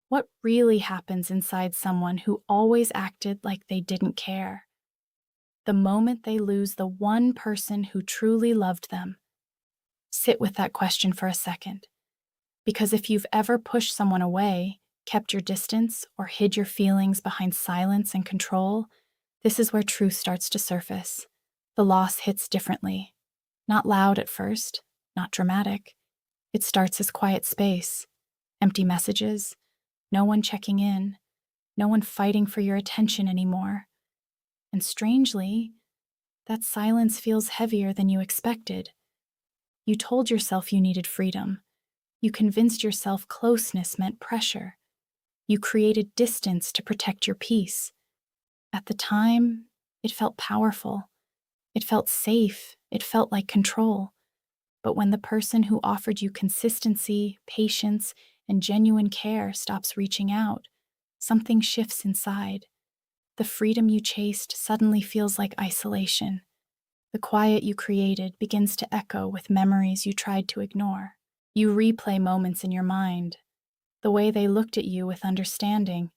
What really happens inside someone who always acted like they didn't care? The moment they lose the one person who truly loved them. Sit with that question for a second. Because if you've ever pushed someone away, kept your distance, or hid your feelings behind silence and control, this is where truth starts to surface. The loss hits differently. Not loud at first, not dramatic. It starts as quiet space, empty messages, no one checking in, no one fighting for your attention anymore. And strangely, that silence feels heavier than you expected. You told yourself you needed freedom. You convinced yourself closeness meant pressure. You created distance to protect your peace. At the time, it felt powerful. It felt safe. It felt like control. But when the person who offered you consistency, patience, and genuine care stops reaching out, something shifts inside. The freedom you chased suddenly feels like isolation. The quiet you created begins to echo with memories you tried to ignore. You replay moments in your mind, the way they looked at you with understanding,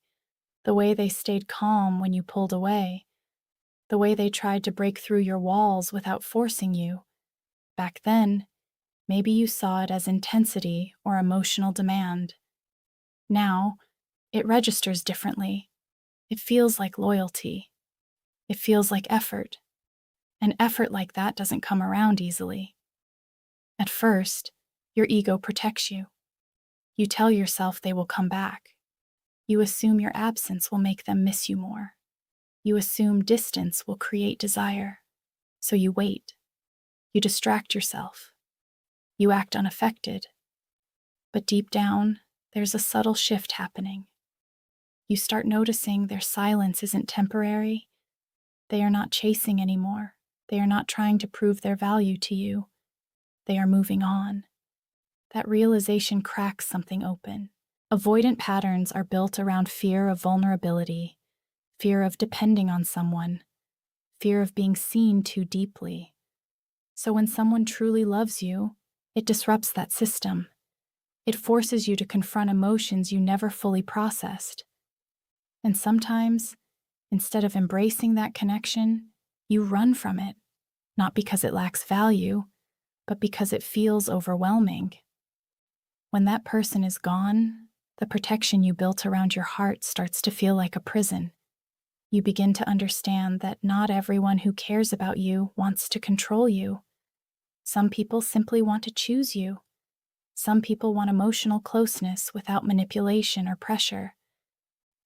the way they stayed calm when you pulled away, the way they tried to break through your walls without forcing you. Back then, maybe you saw it as intensity or emotional demand. Now, it registers differently. It feels like loyalty. It feels like effort. And effort like that doesn't come around easily. At first, your ego protects you. You tell yourself they will come back. You assume your absence will make them miss you more. You assume distance will create desire. So you wait. You distract yourself. You act unaffected. But deep down, there's a subtle shift happening. You start noticing their silence isn't temporary. They are not chasing anymore. They are not trying to prove their value to you. They are moving on. That realization cracks something open. Avoidant patterns are built around fear of vulnerability, fear of depending on someone, fear of being seen too deeply. So when someone truly loves you, it disrupts that system. It forces you to confront emotions you never fully processed. And sometimes, instead of embracing that connection, you run from it, not because it lacks value, but because it feels overwhelming. When that person is gone, the protection you built around your heart starts to feel like a prison. You begin to understand that not everyone who cares about you wants to control you. Some people simply want to choose you. Some people want emotional closeness without manipulation or pressure.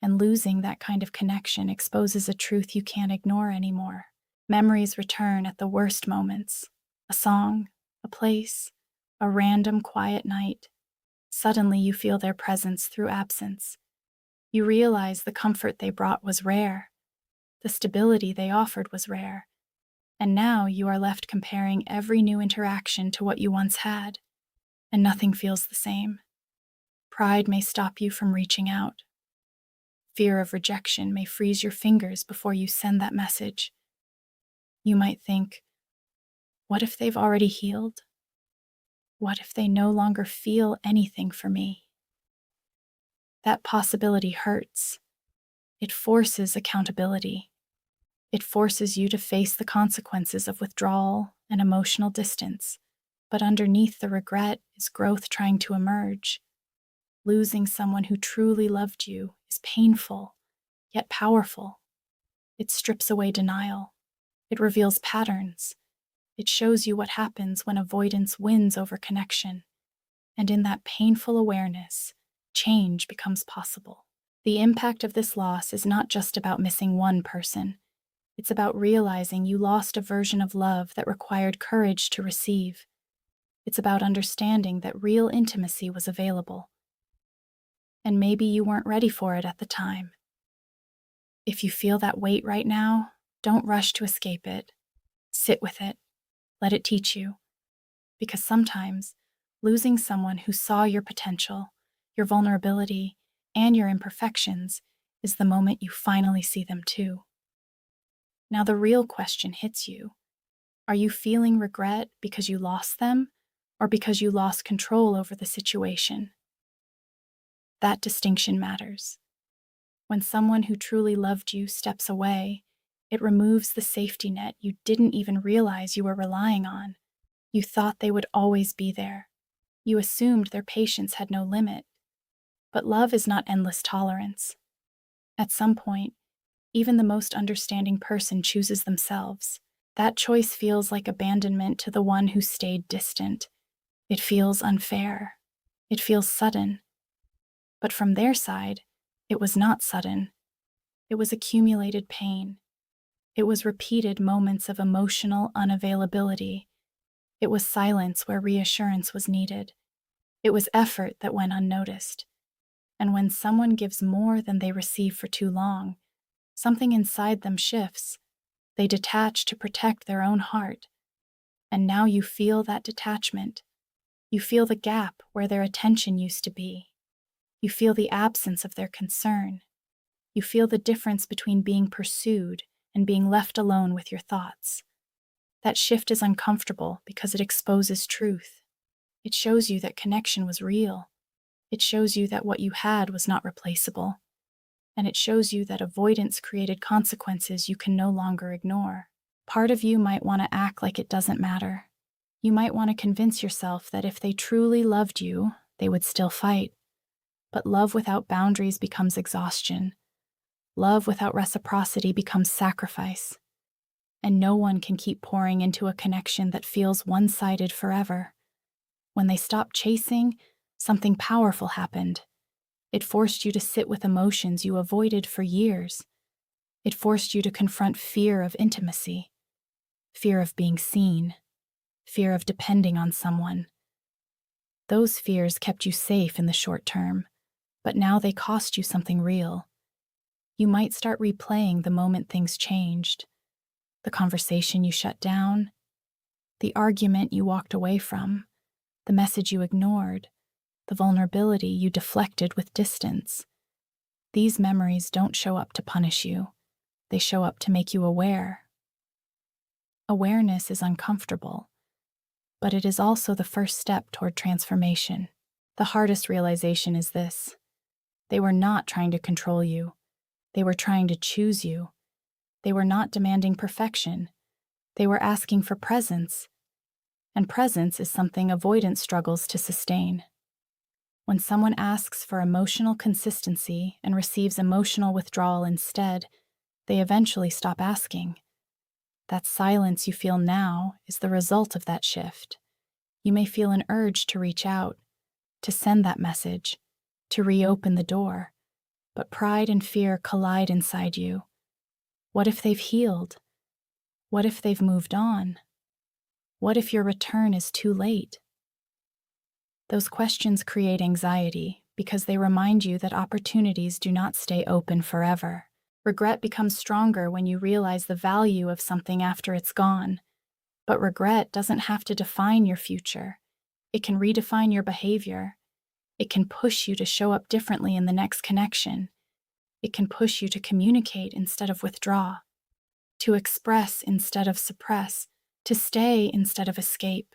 And losing that kind of connection exposes a truth you can't ignore anymore. Memories return at the worst moments. A song, a place, a random quiet night. Suddenly you feel their presence through absence. You realize the comfort they brought was rare. The stability they offered was rare. And now you are left comparing every new interaction to what you once had. And nothing feels the same. Pride may stop you from reaching out. Fear of rejection may freeze your fingers before you send that message. You might think, what if they've already healed? What if they no longer feel anything for me? That possibility hurts. It forces accountability. It forces you to face the consequences of withdrawal and emotional distance. But underneath the regret is growth trying to emerge. Losing someone who truly loved you is painful, yet powerful. It strips away denial. It reveals patterns. It shows you what happens when avoidance wins over connection. And in that painful awareness, change becomes possible. The impact of this loss is not just about missing one person. It's about realizing you lost a version of love that required courage to receive. It's about understanding that real intimacy was available. And maybe you weren't ready for it at the time. If you feel that weight right now, don't rush to escape it. Sit with it. Let it teach you. Because sometimes, losing someone who saw your potential, your vulnerability, and your imperfections is the moment you finally see them too. Now the real question hits you. Are you feeling regret because you lost them, or because you lost control over the situation? That distinction matters. When someone who truly loved you steps away, it removes the safety net you didn't even realize you were relying on. You thought they would always be there. You assumed their patience had no limit. But love is not endless tolerance. At some point, even the most understanding person chooses themselves. That choice feels like abandonment to the one who stayed distant. It feels unfair. It feels sudden. But from their side, it was not sudden. It was accumulated pain. It was repeated moments of emotional unavailability. It was silence where reassurance was needed. It was effort that went unnoticed. And when someone gives more than they receive for too long, something inside them shifts. They detach to protect their own heart. And now you feel that detachment. You feel the gap where their attention used to be. You feel the absence of their concern. You feel the difference between being pursued and being left alone with your thoughts. That shift is uncomfortable because it exposes truth. It shows you that connection was real. It shows you that what you had was not replaceable. And it shows you that avoidance created consequences you can no longer ignore. Part of you might want to act like it doesn't matter. You might want to convince yourself that if they truly loved you, they would still fight. But love without boundaries becomes exhaustion. Love without reciprocity becomes sacrifice. And no one can keep pouring into a connection that feels one-sided forever. When they stopped chasing, something powerful happened. It forced you to sit with emotions you avoided for years. It forced you to confront fear of intimacy, fear of being seen, fear of depending on someone. Those fears kept you safe in the short term, but now they cost you something real. You might start replaying the moment things changed, the conversation you shut down, the argument you walked away from, the message you ignored, the vulnerability you deflected with distance. These memories don't show up to punish you. They show up to make you aware. Awareness is uncomfortable, but it is also the first step toward transformation. The hardest realization is this: they were not trying to control you. They were trying to choose you. They were not demanding perfection. They were asking for presence. And presence is something avoidance struggles to sustain. When someone asks for emotional consistency and receives emotional withdrawal instead, they eventually stop asking. That silence you feel now is the result of that shift. You may feel an urge to reach out, to send that message, to reopen the door, but pride and fear collide inside you. What if they've healed? What if they've moved on? What if your return is too late? Those questions create anxiety because they remind you that opportunities do not stay open forever. Regret becomes stronger when you realize the value of something after it's gone. But regret doesn't have to define your future. It can redefine your behavior. It can push you to show up differently in the next connection. It can push you to communicate instead of withdraw, to express instead of suppress, to stay instead of escape.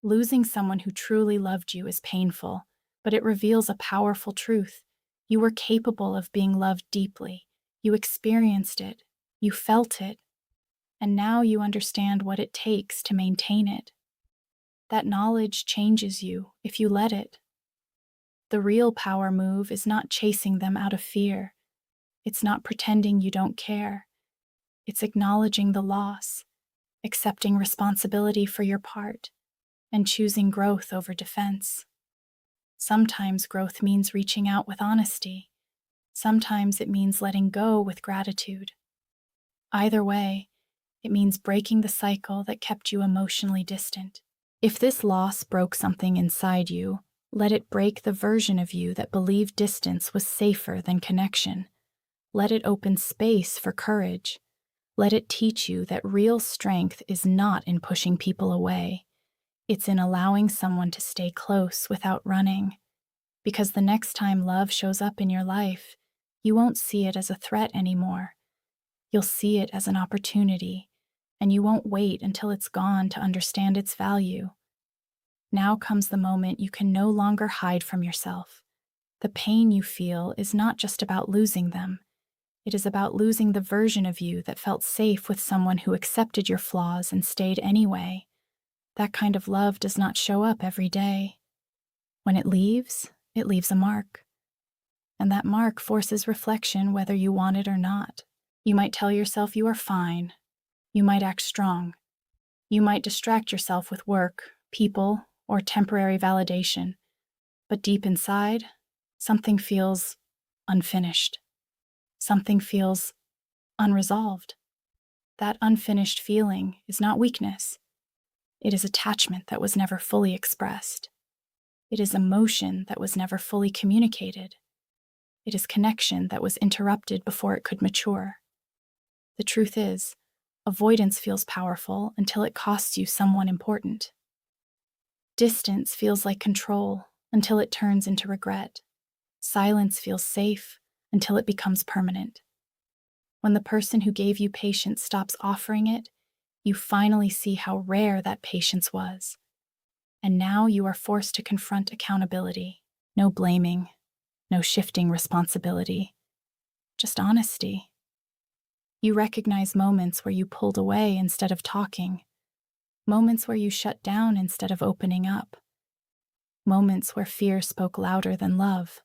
Losing someone who truly loved you is painful, but it reveals a powerful truth. You were capable of being loved deeply. You experienced it. You felt it. And now you understand what it takes to maintain it. That knowledge changes you if you let it. The real power move is not chasing them out of fear. It's not pretending you don't care. It's acknowledging the loss, accepting responsibility for your part, and choosing growth over defense. Sometimes growth means reaching out with honesty. Sometimes it means letting go with gratitude. Either way, it means breaking the cycle that kept you emotionally distant. If this loss broke something inside you, let it break the version of you that believed distance was safer than connection. Let it open space for courage. Let it teach you that real strength is not in pushing people away. It's in allowing someone to stay close without running. Because the next time love shows up in your life, you won't see it as a threat anymore. You'll see it as an opportunity, and you won't wait until it's gone to understand its value. Now comes the moment you can no longer hide from yourself. The pain you feel is not just about losing them. It is about losing the version of you that felt safe with someone who accepted your flaws and stayed anyway. That kind of love does not show up every day. When it leaves a mark. And that mark forces reflection whether you want it or not. You might tell yourself you are fine. You might act strong. You might distract yourself with work, people, or temporary validation. But deep inside, something feels unfinished. Something feels unresolved. That unfinished feeling is not weakness. It is attachment that was never fully expressed. It is emotion that was never fully communicated. It is connection that was interrupted before it could mature. The truth is, avoidance feels powerful until it costs you someone important. Distance feels like control until it turns into regret. Silence feels safe until it becomes permanent. When the person who gave you patience stops offering it, you finally see how rare that patience was. And now you are forced to confront accountability. No blaming, no shifting responsibility, just honesty. You recognize moments where you pulled away instead of talking, moments where you shut down instead of opening up, moments where fear spoke louder than love.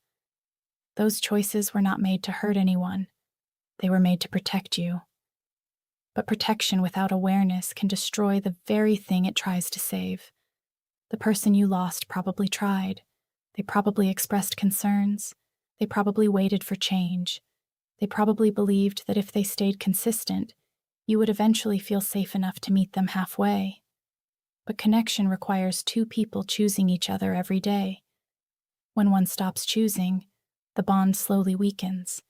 Those choices were not made to hurt anyone. They were made to protect you. But protection without awareness can destroy the very thing it tries to save. The person you lost probably tried. They probably expressed concerns. They probably waited for change. They probably believed that if they stayed consistent, you would eventually feel safe enough to meet them halfway. But connection requires two people choosing each other every day. When one stops choosing, the bond slowly weakens.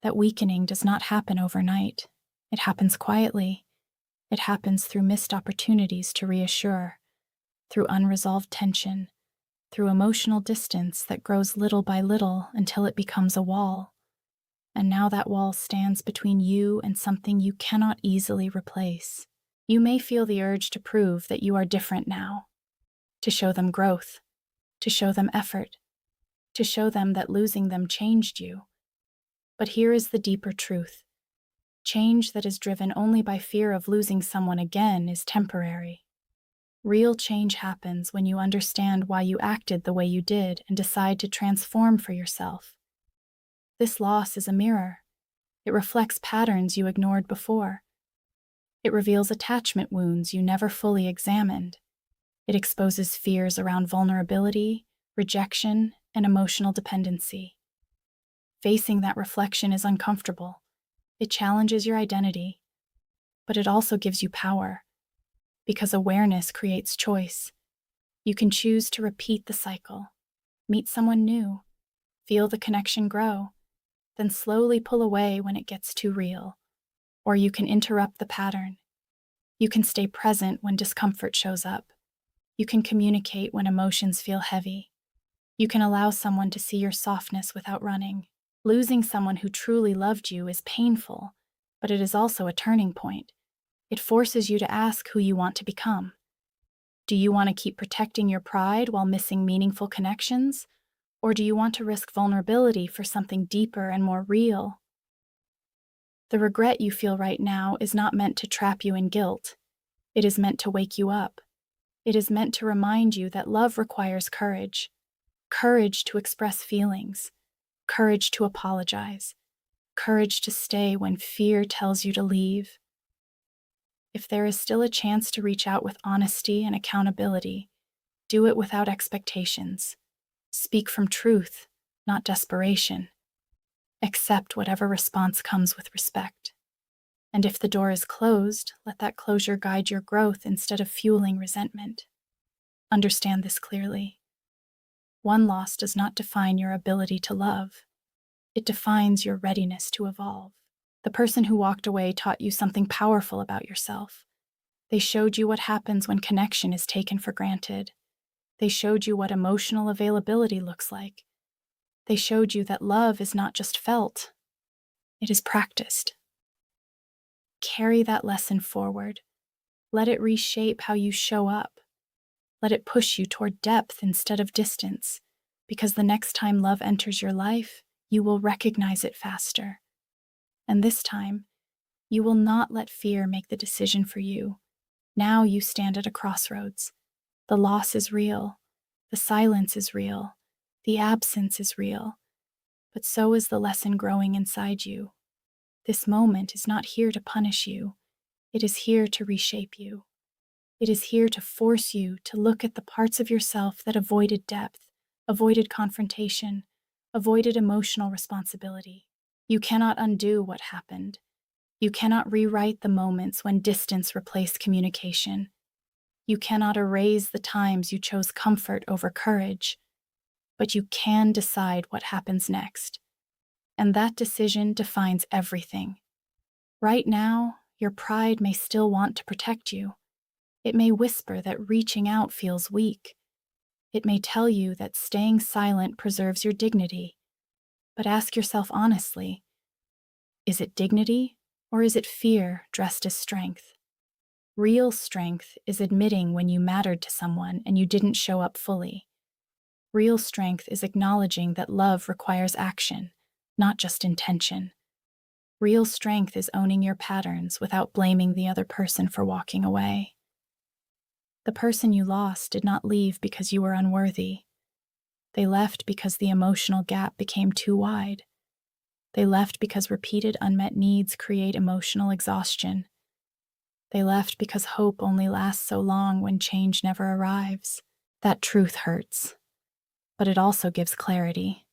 That weakening does not happen overnight. It happens quietly. It happens through missed opportunities to reassure, through unresolved tension, through emotional distance that grows little by little until it becomes a wall. And now that wall stands between you and something you cannot easily replace. You may feel the urge to prove that you are different now, to show them growth, to show them effort, to show them that losing them changed you. But here is the deeper truth. Change that is driven only by fear of losing someone again is temporary. Real change happens when you understand why you acted the way you did and decide to transform for yourself. This loss is a mirror. It reflects patterns you ignored before. It reveals attachment wounds you never fully examined. It exposes fears around vulnerability, rejection, and emotional dependency. Facing that reflection is uncomfortable. It challenges your identity, but it also gives you power. Because awareness creates choice. You can choose to repeat the cycle, meet someone new, feel the connection grow, then slowly pull away when it gets too real. Or you can interrupt the pattern. You can stay present when discomfort shows up. You can communicate when emotions feel heavy. You can allow someone to see your softness without running. Losing someone who truly loved you is painful, but it is also a turning point. It forces you to ask who you want to become. Do you want to keep protecting your pride while missing meaningful connections? Or do you want to risk vulnerability for something deeper and more real? The regret you feel right now is not meant to trap you in guilt. It is meant to wake you up. It is meant to remind you that love requires courage. Courage to express feelings. Courage to apologize. Courage to stay when fear tells you to leave. If there is still a chance to reach out with honesty and accountability, do it without expectations. Speak from truth, not desperation. Accept whatever response comes with respect. And if the door is closed, let that closure guide your growth instead of fueling resentment. Understand this clearly. One loss does not define your ability to love. It defines your readiness to evolve. The person who walked away taught you something powerful about yourself. They showed you what happens when connection is taken for granted. They showed you what emotional availability looks like. They showed you that love is not just felt, it is practiced. Carry that lesson forward. Let it reshape how you show up. Let it push you toward depth instead of distance, because the next time love enters your life, you will recognize it faster. And this time, you will not let fear make the decision for you. Now you stand at a crossroads. The loss is real. The silence is real. The absence is real. But so is the lesson growing inside you. This moment is not here to punish you. It is here to reshape you. It is here to force you to look at the parts of yourself that avoided depth, avoided confrontation, avoided emotional responsibility. You cannot undo what happened. You cannot rewrite the moments when distance replaced communication. You cannot erase the times you chose comfort over courage. But you can decide what happens next. And that decision defines everything. Right now, your pride may still want to protect you. It may whisper that reaching out feels weak. It may tell you that staying silent preserves your dignity. But ask yourself honestly, is it dignity or is it fear dressed as strength? Real strength is admitting when you mattered to someone and you didn't show up fully. Real strength is acknowledging that love requires action, not just intention. Real strength is owning your patterns without blaming the other person for walking away. The person you lost did not leave because you were unworthy. They left because the emotional gap became too wide. They left because repeated unmet needs create emotional exhaustion. They left because hope only lasts so long when change never arrives. That truth hurts, but it also gives clarity.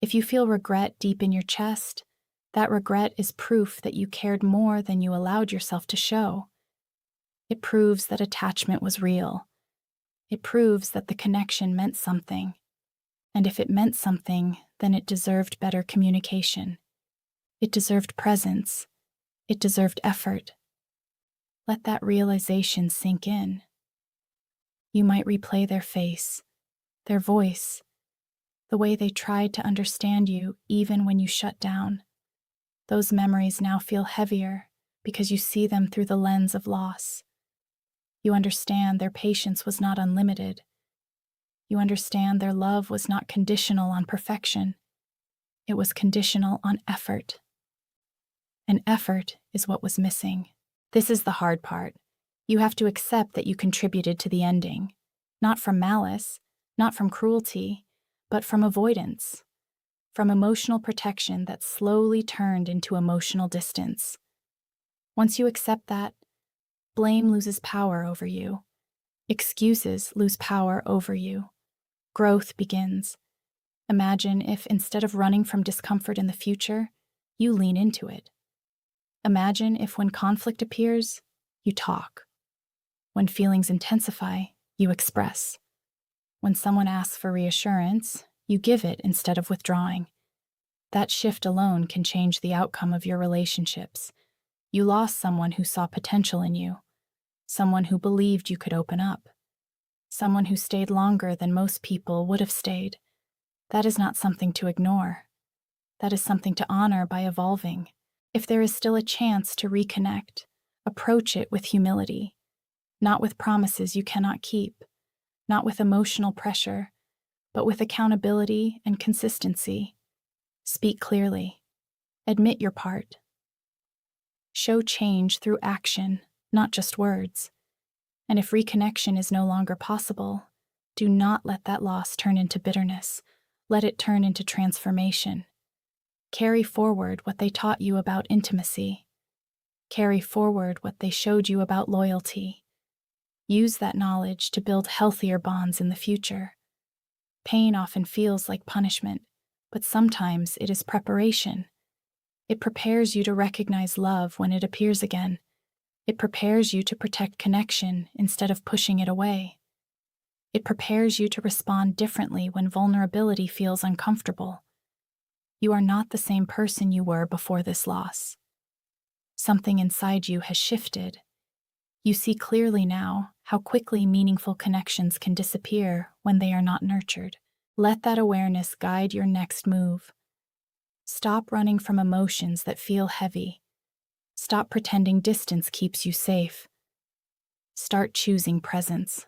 If you feel regret deep in your chest, that regret is proof that you cared more than you allowed yourself to show. It proves that attachment was real. It proves that the connection meant something. And if it meant something, then it deserved better communication. It deserved presence. It deserved effort. Let that realization sink in. You might replay their face, their voice, the way they tried to understand you even when you shut down. Those memories now feel heavier because you see them through the lens of loss. You understand their patience was not unlimited. You understand their love was not conditional on perfection. It was conditional on effort. And effort is what was missing. This is the hard part. You have to accept that you contributed to the ending, not from malice, not from cruelty, but from avoidance, from emotional protection that slowly turned into emotional distance. Once you accept that, blame loses power over you. Excuses lose power over you. Growth begins. Imagine if, instead of running from discomfort in the future, you lean into it. Imagine if, when conflict appears, you talk. When feelings intensify, you express. When someone asks for reassurance, you give it instead of withdrawing. That shift alone can change the outcome of your relationships. You lost someone who saw potential in you, someone who believed you could open up, someone who stayed longer than most people would have stayed. That is not something to ignore. That is something to honor by evolving. If there is still a chance to reconnect, approach it with humility, not with promises you cannot keep, not with emotional pressure, but with accountability and consistency. Speak clearly. Admit your part. Show change through action, not just words. And if reconnection is no longer possible, do not let that loss turn into bitterness. Let it turn into transformation. Carry forward what they taught you about intimacy. Carry forward what they showed you about loyalty. Use that knowledge to build healthier bonds in the future. Pain often feels like punishment, but sometimes it is preparation. It prepares you to recognize love when it appears again. It prepares you to protect connection instead of pushing it away. It prepares you to respond differently when vulnerability feels uncomfortable. You are not the same person you were before this loss. Something inside you has shifted. You see clearly now how quickly meaningful connections can disappear when they are not nurtured. Let that awareness guide your next move. Stop running from emotions that feel heavy. Stop pretending distance keeps you safe. Start choosing presence.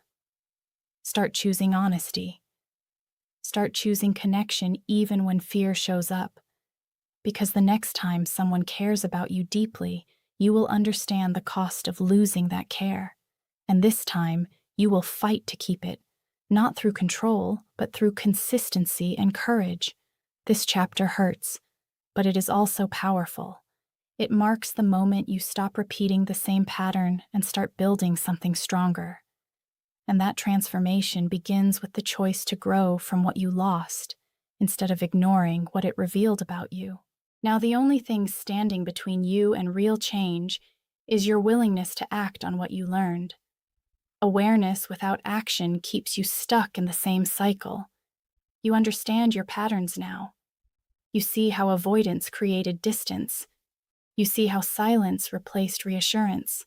Start choosing honesty. Start choosing connection even when fear shows up, because the next time someone cares about you deeply, you will understand the cost of losing that care. And this time, you will fight to keep it, not through control, but through consistency and courage. This chapter hurts, but it is also powerful. It marks the moment you stop repeating the same pattern and start building something stronger. And that transformation begins with the choice to grow from what you lost, instead of ignoring what it revealed about you. Now, the only thing standing between you and real change is your willingness to act on what you learned. Awareness without action keeps you stuck in the same cycle. You understand your patterns now. You see how avoidance created distance. You see how silence replaced reassurance.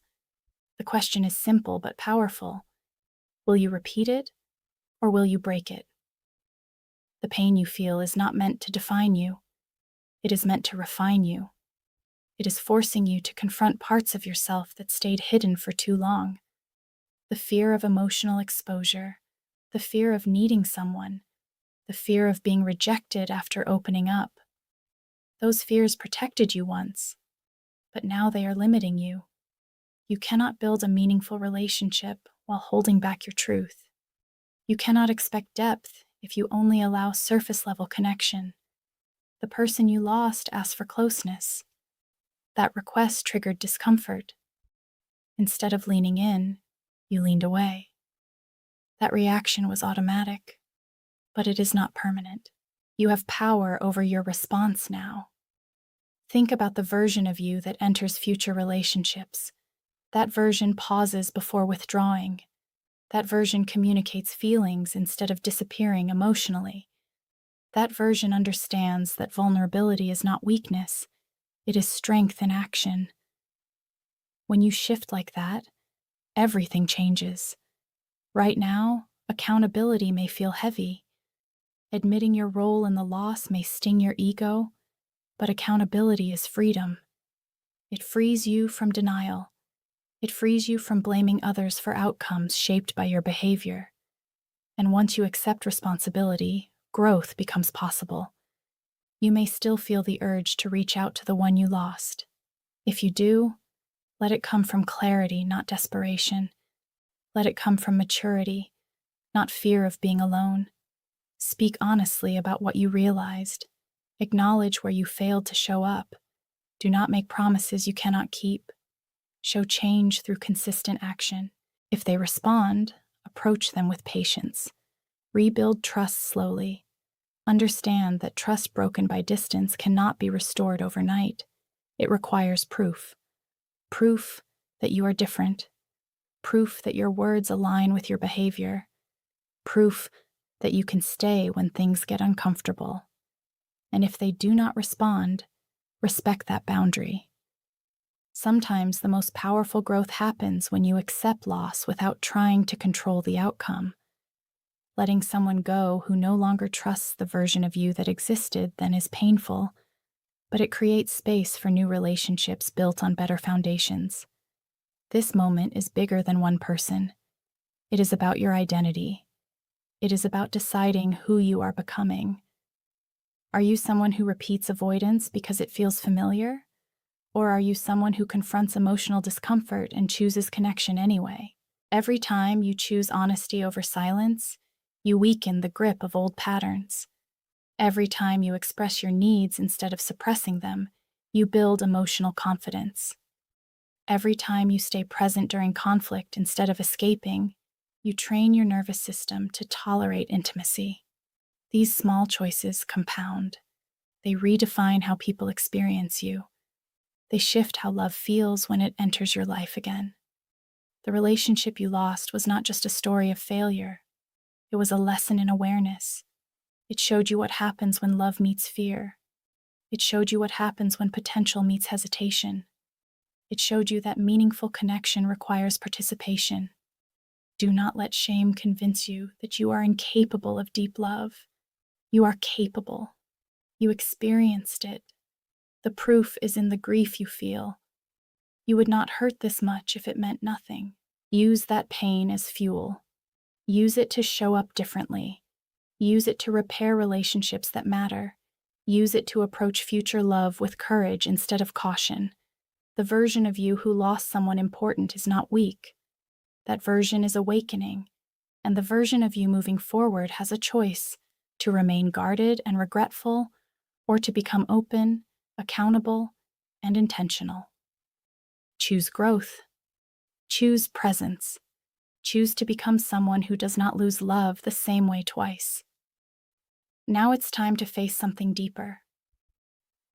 The question is simple but powerful. Will you repeat it, or will you break it? The pain you feel is not meant to define you. It is meant to refine you. It is forcing you to confront parts of yourself that stayed hidden for too long. The fear of emotional exposure, the fear of needing someone, the fear of being rejected after opening up. Those fears protected you once, but now they are limiting you. You cannot build a meaningful relationship while holding back your truth. You cannot expect depth if you only allow surface-level connection. The person you lost asked for closeness. That request triggered discomfort. Instead of leaning in, you leaned away. That reaction was automatic, but it is not permanent. You have power over your response now. Think about the version of you that enters future relationships. That version pauses before withdrawing. That version communicates feelings instead of disappearing emotionally. That version understands that vulnerability is not weakness, it is strength in action. When you shift like that, everything changes. Right now, accountability may feel heavy. Admitting your role in the loss may sting your ego, but accountability is freedom. It frees you from denial. It frees you from blaming others for outcomes shaped by your behavior. And once you accept responsibility, growth becomes possible. You may still feel the urge to reach out to the one you lost. If you do, let it come from clarity, not desperation. Let it come from maturity, not fear of being alone. Speak honestly about what you realized. Acknowledge where you failed to show up. Do not make promises you cannot keep. Show change through consistent action. If they respond, approach them with patience. Rebuild trust slowly. Understand that trust broken by distance cannot be restored overnight. It requires proof. Proof that you are different. Proof that your words align with your behavior. Proof that you can stay when things get uncomfortable. And if they do not respond, respect that boundary. Sometimes the most powerful growth happens when you accept loss without trying to control the outcome. Letting someone go who no longer trusts the version of you that existed then is painful, but it creates space for new relationships built on better foundations. This moment is bigger than one person. It is about your identity. It is about deciding who you are becoming. Are you someone who repeats avoidance because it feels familiar? Or are you someone who confronts emotional discomfort and chooses connection anyway? Every time you choose honesty over silence, you weaken the grip of old patterns. Every time you express your needs instead of suppressing them, you build emotional confidence. Every time you stay present during conflict instead of escaping, you train your nervous system to tolerate intimacy. These small choices compound. They redefine how people experience you. They shift how love feels when it enters your life again. The relationship you lost was not just a story of failure. It was a lesson in awareness. It showed you what happens when love meets fear. It showed you what happens when potential meets hesitation. It showed you that meaningful connection requires participation. Do not let shame convince you that you are incapable of deep love. You are capable. You experienced it. The proof is in the grief you feel. You would not hurt this much if it meant nothing. Use that pain as fuel. Use it to show up differently. Use it to repair relationships that matter. Use it to approach future love with courage instead of caution. The version of you who lost someone important is not weak. That version is awakening, and the version of you moving forward has a choice to remain guarded and regretful, or to become open, accountable, and intentional. Choose growth. Choose presence. Choose to become someone who does not lose love the same way twice. Now it's time to face something deeper.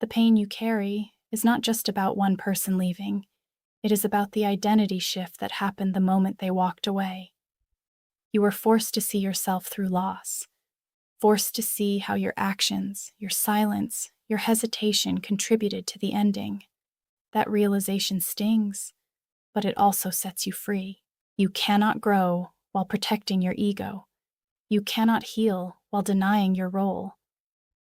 The pain you carry is not just about one person leaving. It is about the identity shift that happened the moment they walked away. You were forced to see yourself through loss, forced to see how your actions, your silence, your hesitation contributed to the ending. That realization stings, but it also sets you free. You cannot grow while protecting your ego. You cannot heal while denying your role.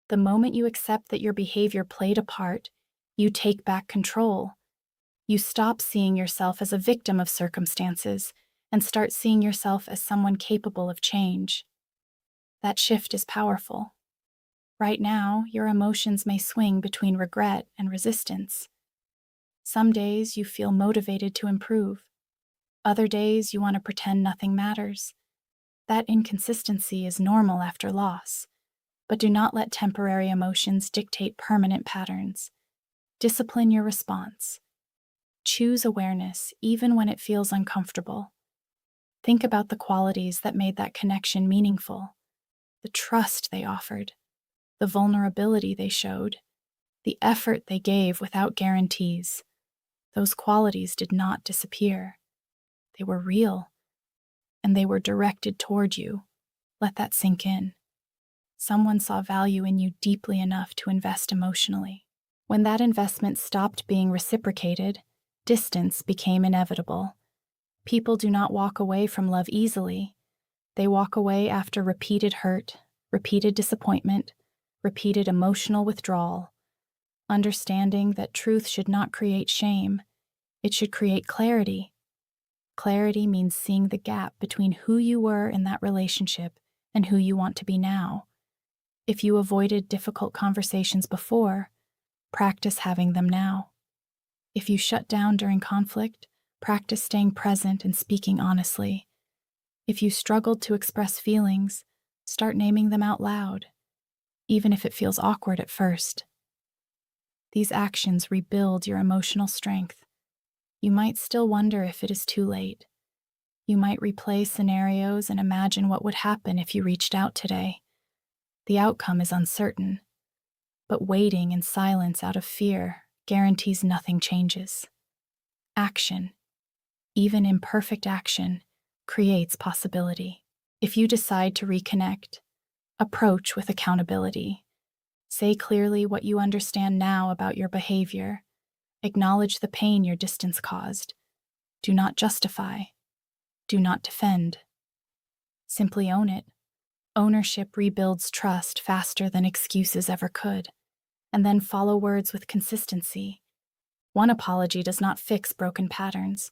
The moment you accept that your behavior played a part, you take back control. You stop seeing yourself as a victim of circumstances and start seeing yourself as someone capable of change. That shift is powerful. Right now, your emotions may swing between regret and resistance. Some days you feel motivated to improve. Other days you want to pretend nothing matters. That inconsistency is normal after loss, but do not let temporary emotions dictate permanent patterns. Discipline your response. Choose awareness even when it feels uncomfortable. Think about the qualities that made that connection meaningful, the trust they offered, the vulnerability they showed, the effort they gave without guarantees. Those qualities did not disappear. They were real, and they were directed toward you. Let that sink in. Someone saw value in you deeply enough to invest emotionally. When that investment stopped being reciprocated, distance became inevitable. People do not walk away from love easily. They walk away after repeated hurt, repeated disappointment, repeated emotional withdrawal, understanding that truth should not create shame. It should create clarity. Clarity means seeing the gap between who you were in that relationship and who you want to be now. If you avoided difficult conversations before, practice having them now. If you shut down during conflict, practice staying present and speaking honestly. If you struggled to express feelings, start naming them out loud, even if it feels awkward at first. These actions rebuild your emotional strength. You might still wonder if it is too late. You might replay scenarios and imagine what would happen if you reached out today. The outcome is uncertain, but waiting in silence out of fear guarantees nothing changes. Action, even imperfect action, creates possibility. If you decide to reconnect, approach with accountability. Say clearly what you understand now about your behavior. Acknowledge the pain your distance caused. Do not justify. Do not defend. Simply own it. Ownership rebuilds trust faster than excuses ever could. And then follow words with consistency. One apology does not fix broken patterns.